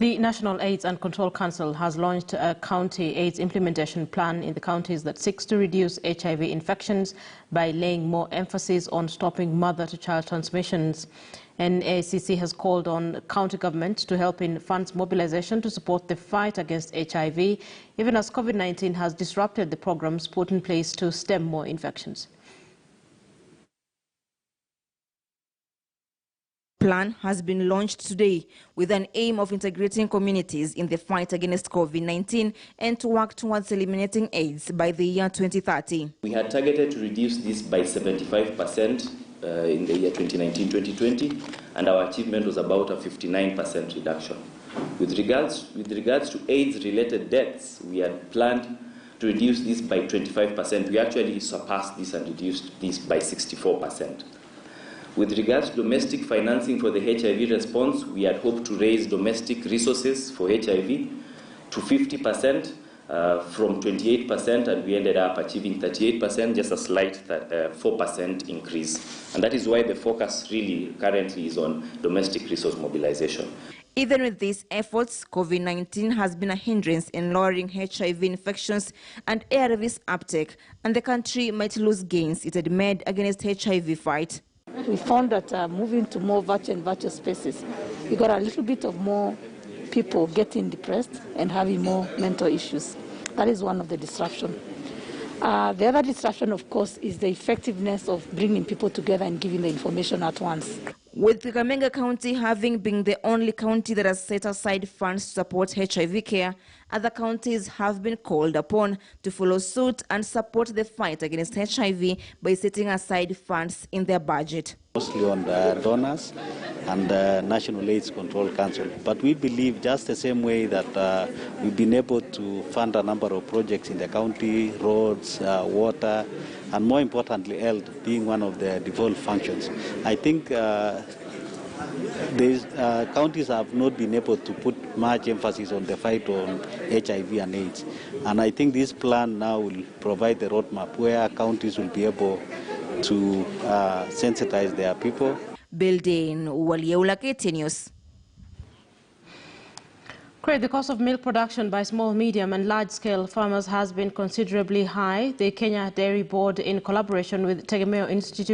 The National AIDS and Control Council has launched a county AIDS implementation plan in the counties that seeks to reduce HIV infections by laying more emphasis on stopping mother-to-child transmissions. NACC has called on county government to help in funds mobilization to support the fight against HIV, even as COVID-19 has disrupted the programs put in place to stem more infections. Plan has been launched today with an aim of integrating communities in the fight against COVID-19 and to work towards eliminating AIDS by the year 2030. We had targeted to reduce this by 75% in the year 2019-2020, and our achievement was about a 59% reduction. With regards to AIDS-related deaths, we had planned to reduce this by 25%. We actually surpassed this and reduced this by 64%. With regards to domestic financing for the HIV response, we had hoped to raise domestic resources for HIV to 50% from 28%, and we ended up achieving 38%, just a slight 4% increase. And that is why the focus really currently is on domestic resource mobilization. Even with these efforts, COVID-19 has been a hindrance in lowering HIV infections and ARVs uptake, and the country might lose gains it had made against HIV fight. We found that moving to more virtual and virtual spaces, we got a little bit of more people getting depressed and having more mental issues. That is one of the disruptions. The other disruption, of course, is the effectiveness of bringing people together and giving the information at once. With Kakamega County having been the only county that has set aside funds to support HIV care, other counties have been called upon to follow suit and support the fight against HIV by setting aside funds in their budget. Mostly on the donors and the National AIDS Control Council. But we believe just the same way that we've been able to fund a number of projects in the county, roads, water, and more importantly, health being one of the devolved functions. I think counties have not been able to put much emphasis on the fight on HIV and AIDS. And I think this plan now will provide the roadmap where counties will be able to sensitize their people. Building Walieula, KTN News. The cost of milk production by small, medium and large-scale farmers has been considerably high. The Kenya Dairy Board, in collaboration with Tegemeo Institute,